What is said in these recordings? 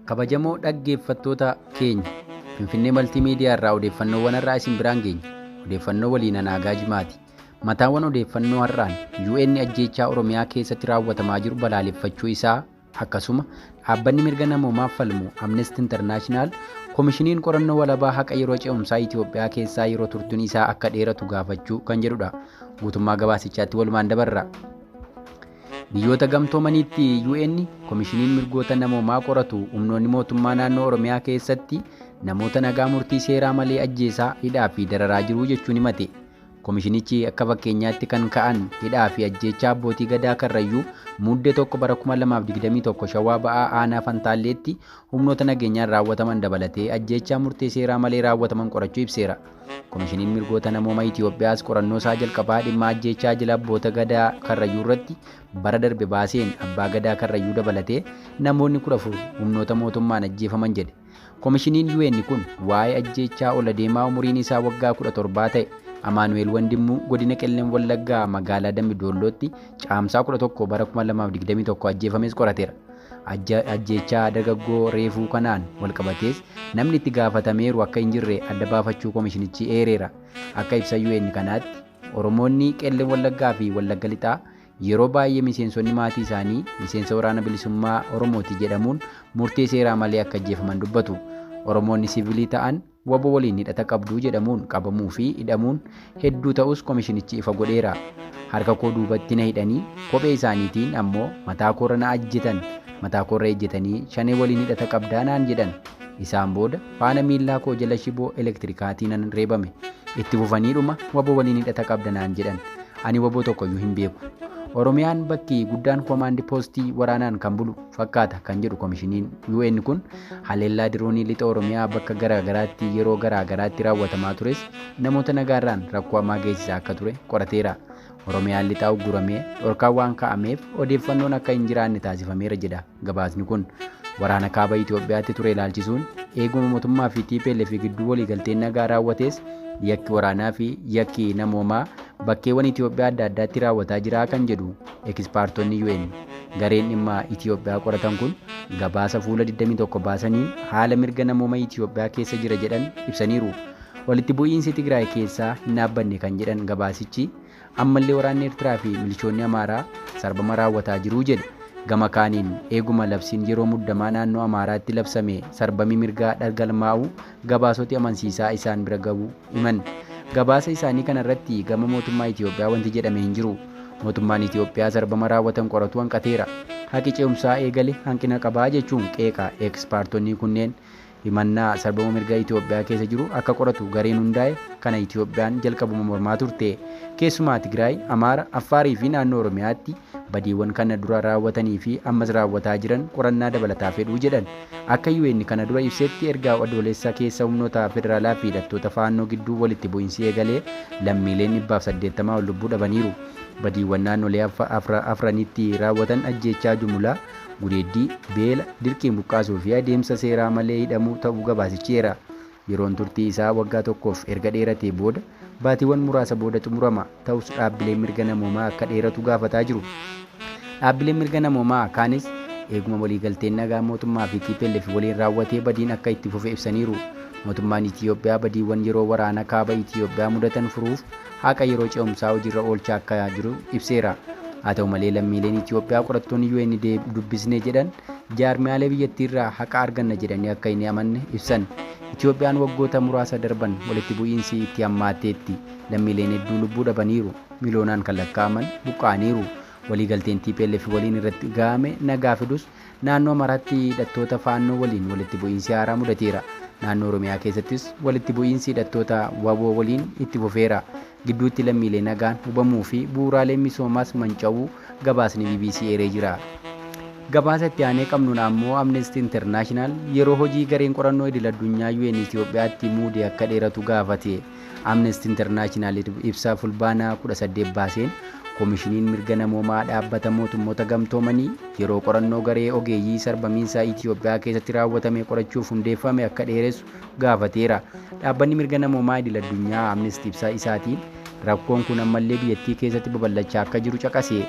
Kabajamoo dhaggeeffattoota keenya Finfinnee Maltiimiidiyaa irraa odeeffannoowwan har'aa isin biraan geenya. Odeeffannoo waliin Anaagaa Jimaati. Mataawwan odeeffannoo har'aan UN ajjeechaa Oromiyaa keessatti raawwatamaa jiru balaaleffachuu isaa akkasuma dhaabbanni mirga namoomaaf falmu Amnesty International koomishiniin qorannoo walabaa haqa yeroo ce'umsaa Itoophiyaa keessaa yeroo turtiin isaa akka dheeratu gaafachuu kan jedhudha. Guutummaa gabaasichaatti walumaan dabarra. Biyyoota gamtoomaniitti UN koomishiniin mirgoota namoomaa qoratu humnoonni mootummaa naannoo Oromiyaa keessatti namoota nagaa murtii seeraa malee ajjeesaa, hidhaa fi dararaa jiru jechuun himate. Koomishinichi akka fakkeenyaatti kan ka'an hidhaa fi ajjeechaa abbootii gadaa Karrayyuu muddee 1 bara 2021 Shawaa Ba'aa Aanaa Fantaalleetti humnoota nageenyaan raawwataman dabalatee ajjeechaa murtii seeraa malee raawwataman qorachuu ibseera. Koomishiniin mirgoota namoomaa Itoophiyaas qorannoo isaa jalqabaa dhimma ajjeechaa jila abboota gadaa Karrayyuu irratti bara darbe baaseen abbaa gadaa Karrayyuu dabalatee namoonni 14 humnoota mootummaan ajjeefaman jedhe. Koomishiniin UN kun waa'ee ajjeechaa ol adeemaa umuriin isaa waggaa 17 ta'e Amaanu'eel Wandimmuu godina Qellem Wallaggaa magaalaa Dambidollootti caamsaa 11 bara 2021 ajjeefames qorateera. Ajjeechaa dargaggoo reefuu kanaan walqabatees namni itti gaafatameeru akka hin jirre adda baafachuu koomishinichi eereera. Akka ibsa UN kanaatti Oromoonni Qellem Wallaggaa fi Wallagga Lixaa yeroo baay'ee miseensonni maatii isaanii miseensa waraana bilisummaa Oromooti jedhamuun murtee seeraa malee akka ajjeefaman dubbatu. Oromoonni siviilii ta'an waboo waliin hidhata qabduu jedhamuun qabamuu fi hidhamuun hedduu ta'us koomishinichi ifa godheera. Harka koo duubatti na hidhanii kophee isaaniitiin ammoo mataa koorra na ajjetan, mataa koorra ejjetanii shanee waliin hidhata qabdaa naan jedhan. Isaan booda faana miillaa koo jala shiboo elektirikaatiin nan reebame. Itti fufaniidhuma waboo waliin hidhata qabda naan jedhan. Ani waboo tokkoyyuu hin beeku. Oromiyaan bakki guddaan koomaandii poostii waraanaan kan bulu fakkaata kan jedhu koomishiniin UN kun haleellaa diroonii lixa Oromiyaa bakka garaagaraatti yeroo garaagaraatti raawwatamaa tures namoota nagaarraan rakkoo hamaa geessisaa akka ture qorateera. Oromiyaan lixaa ugguramee dhorkaan waan ka'ameef odeeffannoon akka hin jiraanne taasifameera jedha gabaasni kun. Waraana kaaba Itoophiyaatti ture ilaalchisuun eeguma mootummaa fi TPLF gidduu waliigalteen nagaa raawwates yakki waraanaa fi yakki namoomaa bakkeewwan Itoophiyaa adda addaatti raawwataa jira kan jedhu ekspertonni UN. Gareen dhimma Itoophiyaa qoratan kun gabaasa fuula 21 baasanii haala mirga namoomaa Itoophiyaa keessa jira jedhan ibsaniiru. Walitti bu'iinsi Tigraay keessaa hin dhaabbanne kan jedhan gabaasichi ammallee waraanni Eertiraa fi milishoonni Amaaraa sarbama raawwataa jiru jedhe. Gama kaaniin eeguma labsiin yeroo muddamaa naannoo Amaaraatti labsame sarbamii mirgaa dhangalmaa'u gabaasoti amansiisaa isaan bira gahu himan. Gabaasa isaanii kanarratti gama mootummaa Itoophiyaa wanti jedhame hin jiru. Mootummaan Itoophiyaa sarbama raawwatan qoratu hanqateera. Haqi ce'umsaa eegale hanqina qabaa jechuun qeeqa ekspertonni kunneen. Himannaa sarbama mirgaa Itoophiyaa keessa jiru akka qoratu gareen hundaa'e kana Itoophiyaan jalqabuma mormaa turte. Keessumaa Tigraay, Amaara, Affaarii fi naannoo Oromiyaatti badiiwwan kana dura raawwatanii fi ammas raawwataa jiran qorannaa dabalataa fedhuu jedhan. Akka UN kana dura ibsetti ergaa adoolessa keessa humnoota federaalaa fi hidhattoota faannoo gidduu walitti bu'iinsi eegalee lammiileen 180 ol lubbuu dhabaniiru. Badiiwwan naannolee afranitti raawwatan ajjeechaa jumlaa, gudeeddii, beela, dirqiin buqqaasuu fi adeemsa seeraa malee hidhamuu ta'uu gabaasicheera. Yeroon turtii isaa waggaa tokkoof erga dheeratee booda baatiiwwan muraasa booda xumurama ta'us dhaabbileen mirga namoomaa akka dheeratu gaafataa jiru. Dhaabbileen mirga namoomaa kaanis eeguma waliigalteen nagaa mootummaa fi TPLF waliin raawwatee badiin akka itti fufe ibsaniiru. Mootummaan Itoophiyaa badiiwwan yeroo waraana kaaba Itoophiyaa mudatan furuuf haqa yeroo ce'umsaa hojiirra oolchaa akka jiru ibseera. Haa ta'u malee lammiileen Itoophiyaa qorattoonni UN dubbisne jedhan jaarmiyaalee biyyattiirraa haqa arganna jedhanii akka hin amanne ibsan. Itoophiyaan waggoota muraasa darban walitti bu'iinsi itti hammaatteetti lammiileen hedduu lubbuu dhabaniiru, miliyoonaan kan lakkaa'aman buqqa'aniiru. Waliigalteen TPLF waliin irratti gahame nagaa fidus naannoo maraatti hidhattoota faannoo waliin walitti bu'iinsi haaraa mudateera. Naannoo Oromiyaa keessattis walitti bu'iinsi hidhattoota waboo waliin itti fufeera. Gidduutti lammiilee nagaan hubamuu fi bu'uuraaleen misoomaas manca'uu gabaasni BBC eeree jira. Gabaasa itti aanee qabnuun ammoo Amnesty International yeroo hojii gareen qorannoo idil-addunyaa UN Itoophiyaatti muude akka dheeratu gaafate. Amnesty International ibsa fulbaanaa 18 baaseen koomishiniin mirga namoomaa dhaabbata mootummoota gamtoomanii yeroo qorannoo garee ogeeyyii sarbamiinsa Itoophiyaa keessatti raawwatame qorachuuf hundeeffame akka dheeressu gaafateera. Dhaabbanni mirga namoomaa idil-addunyaa Amnesty ibsa isaatiin rakkoon kun ammallee biyyattii keessatti babal'achaa akka jiru caqase.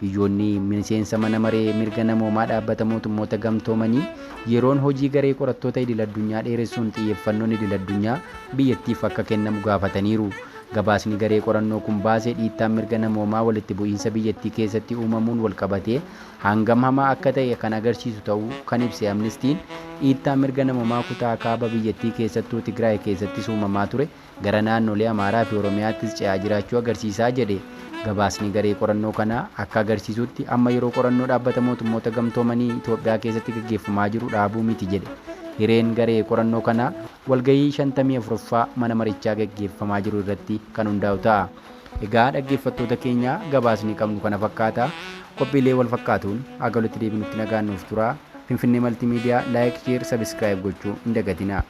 biyyoonni miseensa mana maree mirga namoomaa dhaabbata mootummoota gamtoomanii yeroon hojii garee qorattoota idil-addunyaa dheeressuun xiyyeeffannoon idil-addunyaa biyyattiif akka kennamu gaafataniiru. Gabaasni garee qorannoo kun baasee dhiittaan mirga namoomaa walitti bu'iinsa biyyattii keessatti uumamuun walqabatee hangam hamaa akka ta'e kan agarsiisu ta'uu kan ibse Amnistiin dhiittaan mirga namoomaa kutaa kaaba biyyattii keessattuu Tigraay keessattis uumamaa ture gara naannolee Amaaraa fi Oromiyaattis ce'aa jiraachuu agarsiisaa jedhe. Gabaasni garee qorannoo kanaa akka agarsiisutti amma yeroo qorannoo dhaabbata mootummoota gamtoomanii Itoophiyaa keessatti gaggeeffamaa jiru dhaabuu miti jedhe. Hireen garee qorannoo kanaa walgahii 54ffaa mana marichaa gaggeeffamaa jiru irratti kan hundaa'u ta'a. Egaa dhaggeeffattoota keenya gabaasni qabnu kana fakkaata. Qophiilee wal fakkaatuun aga walitti deebinutti nagaan nuuf turaa. Finfinnee Maltiimiidiyaa laayik, sheer, sabiskiraayib gochuu hin dagatinaa.